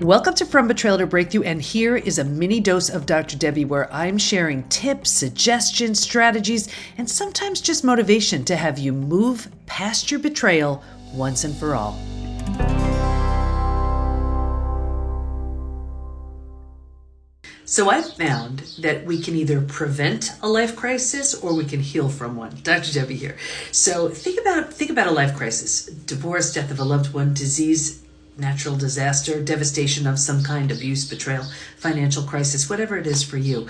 Welcome to From Betrayal to Breakthrough, and here is a mini dose of Dr. Debi where I'm sharing tips, suggestions, strategies, and sometimes just motivation to have you move past your betrayal once and for all. So I've found that we can either prevent a life crisis or we can heal from one. Dr. Debi here. So think about a life crisis: divorce, death of a loved one, disease, natural disaster, devastation of some kind, abuse, betrayal, financial crisis, whatever it is for you.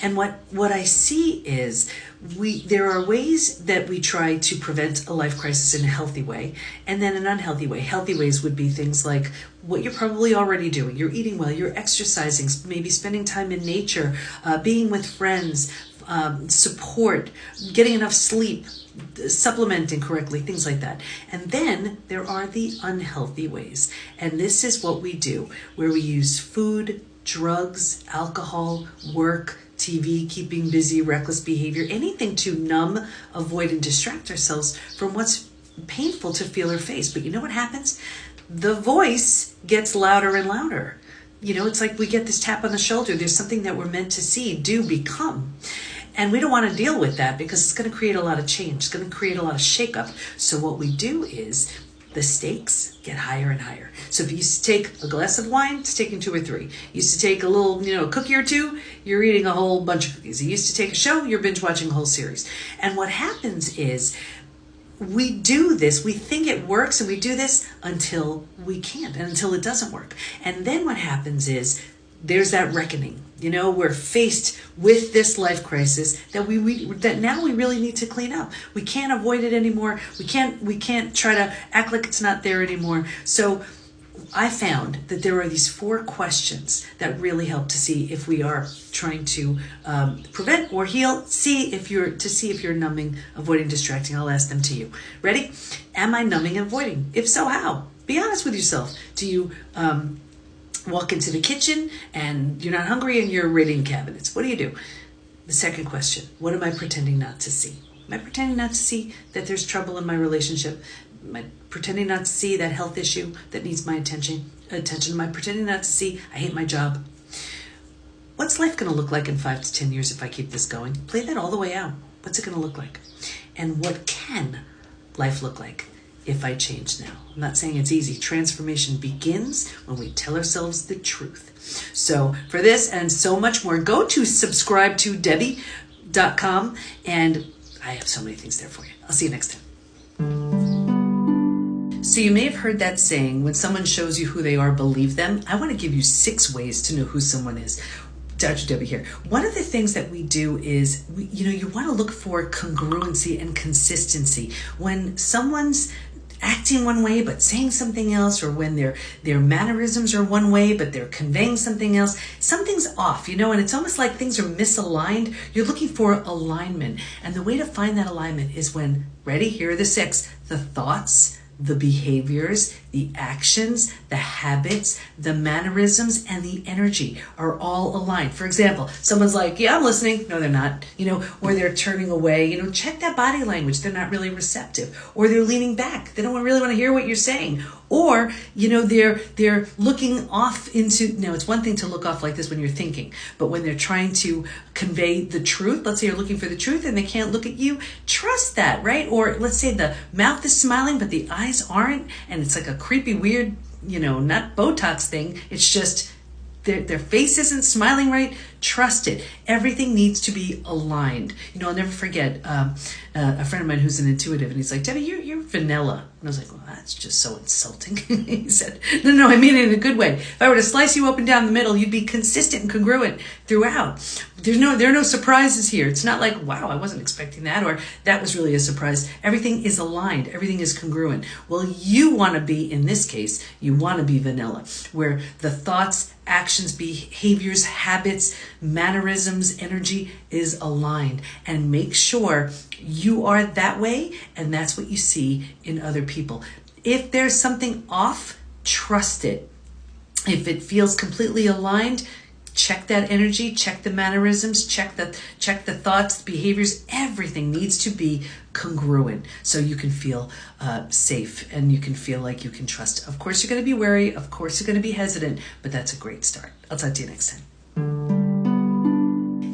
And what I see is there are ways that we try to prevent a life crisis in a healthy way, and then an unhealthy way. Healthy ways would be things like what you're probably already doing. You're eating well, you're exercising, maybe spending time in nature, being with friends, support, getting enough sleep, supplementing correctly, things like that. And then there are the unhealthy ways. And this is what we do, where we use food, drugs, alcohol, work, TV, keeping busy, reckless behavior, anything to numb, avoid, and distract ourselves from what's painful to feel or face. But you know what happens? The voice gets louder and louder. It's like we get this tap on the shoulder. There's something that we're meant to see, do, become. And we don't want to deal with that because it's going to create a lot of change. It's going to create a lot of shakeup. So what we do is the stakes get higher and higher. So if you used to take a glass of wine, it's taking 2 or 3. You used to take a little, a cookie or 2, you're eating a whole bunch of cookies. You used to take a show, you're binge watching a whole series. And what happens is we do this, we think it works, and we do this until we can't, and until it doesn't work. And then what happens is there's that reckoning. We're faced with this life crisis that now we really need to clean up. We can't avoid it anymore. We can't try to act like it's not there anymore. So I found that there are these 4 questions that really help to see if we are trying to prevent or heal. See if you're numbing, avoiding, distracting. I'll ask them to you. Ready? Am I numbing and avoiding? If so, how? Be honest with yourself. Do you walk into the kitchen and you're not hungry and you're raiding cabinets? What do you do? The second question: what am I pretending not to see? Am I pretending not to see that there's trouble in my relationship? Am I pretending not to see that health issue that needs my attention? Am I pretending not to see I hate my job? What's life going to look like in 5 to 10 years if I keep this going? Play that all the way out. What's it going to look like? And what can life look like if I change now? I'm not saying it's easy. Transformation begins when we tell ourselves the truth. So for this and so much more, go to subscribe to Debi.com, and I have so many things there for you. I'll see you next time. So you may have heard that saying, when someone shows you who they are, believe them. I want to give you 6 ways to know who someone is. Dr. Debi here. One of the things that we do is, you want to look for congruency and consistency. When someone's acting one way but saying something else, or when their mannerisms are one way but they're conveying something else, something's off, and it's almost like things are misaligned. You're looking for alignment. And the way to find that alignment is when, ready, here are the 6, the thoughts, the behaviors, the actions, the habits, the mannerisms, and the energy are all aligned. For example, someone's like, yeah, I'm listening. No, they're not, or they're turning away. Check that body language. They're not really receptive, or they're leaning back. They don't really want to hear what you're saying. Or, they're looking off into, it's one thing to look off like this when you're thinking, but when they're trying to convey the truth, let's say you're looking for the truth and they can't look at you, trust that, right? Or let's say the mouth is smiling, but the eyes aren't, and it's like a creepy, weird, not Botox thing. It's just their face isn't smiling right. Trust it. Everything needs to be aligned. I'll never forget a friend of mine who's an intuitive, and he's like, Debi, you're vanilla. And I was like, well, that's just so insulting. He said, no, I mean it in a good way. If I were to slice you up and down the middle, you'd be consistent and congruent throughout. There are no surprises here. It's not like, wow, I wasn't expecting that, or that was really a surprise. Everything is aligned. Everything is congruent. Well, you want to be, in this case, you want to be vanilla, where the thoughts, actions, behaviors, habits, mannerisms, energy is aligned. And make sure you are that way, and that's what you see in other people. If there's something off, trust it. If it feels completely aligned, check that energy, check the mannerisms, check the thoughts, the behaviors. Everything needs to be congruent so you can feel safe and you can feel like you can trust. Of course, you're going to be wary. Of course, you're going to be hesitant, but that's a great start. I'll talk to you next time.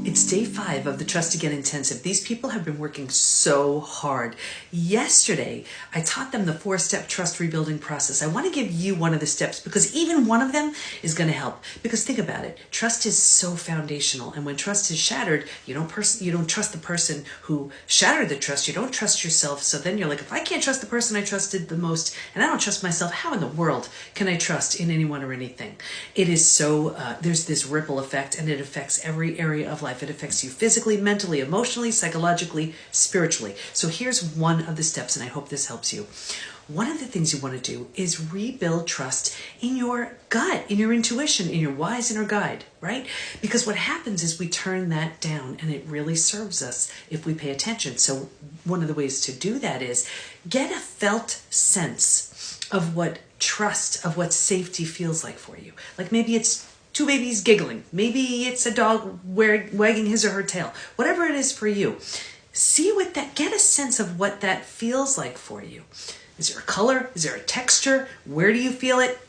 It's day 5 of the Trust Again Intensive. These people have been working so hard. Yesterday, I taught them the 4-step trust rebuilding process. I want to give you one of the steps because even one of them is going to help. Because think about it. Trust is so foundational. And when trust is shattered, you don't trust the person who shattered the trust. You don't trust yourself. So then you're like, if I can't trust the person I trusted the most and I don't trust myself, how in the world can I trust in anyone or anything? It is so, there's this ripple effect and it affects every area of life. It affects you physically, mentally, emotionally, psychologically, spiritually. So here's one of the steps, and I hope this helps you. One of the things you want to do is rebuild trust in your gut, in your intuition, in your wise inner guide, right? Because what happens is we turn that down, and it really serves us if we pay attention. So one of the ways to do that is get a felt sense of what trust, of what safety feels like for you. Like maybe it's 2 babies giggling. Maybe it's a dog wagging his or her tail. Whatever it is for you. Get a sense of what that feels like for you. Is there a color? Is there a texture? Where do you feel it?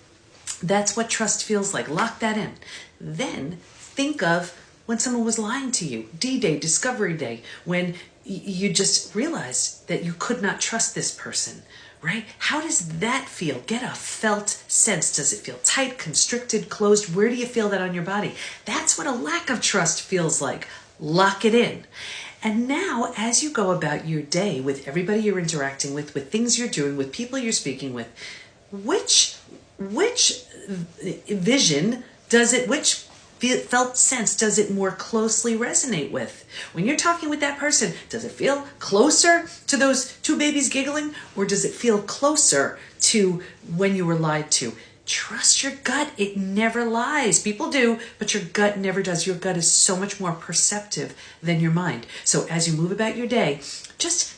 That's what trust feels like. Lock that in. Then think of when someone was lying to you. D-Day, Discovery Day, when you just realized that you could not trust this person. Right? How does that feel? Get a felt sense. Does it feel tight, constricted, closed? Where do you feel that on your body? That's what a lack of trust feels like. Lock it in. And now, as you go about your day with everybody you're interacting with things you're doing, with people you're speaking with, which vision does it, which felt sense does it more closely resonate with? When you're talking with that person, does it feel closer to those 2 babies giggling, or does it feel closer to when you were lied to? Trust your gut. It never lies. People do, but your gut never does. Your gut is so much more perceptive than your mind. So as you move about your day, just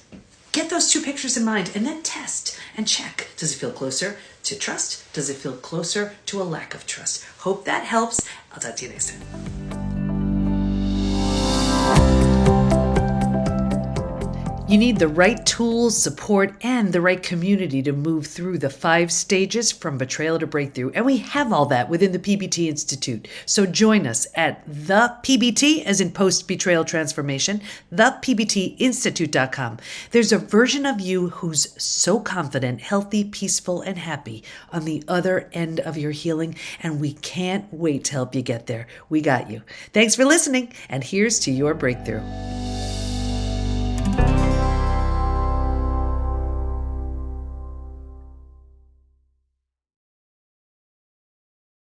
get those 2 pictures in mind and then test and check. Does it feel closer to trust? Does it feel closer to a lack of trust? Hope that helps. I'll talk to you next time. You need the right tools, support, and the right community to move through the 5 stages from betrayal to breakthrough. And we have all that within the PBT Institute. So join us at the PBT, as in post-betrayal transformation, thepbtinstitute.com. There's a version of you who's so confident, healthy, peaceful, and happy on the other end of your healing. And we can't wait to help you get there. We got you. Thanks for listening. And here's to your breakthrough.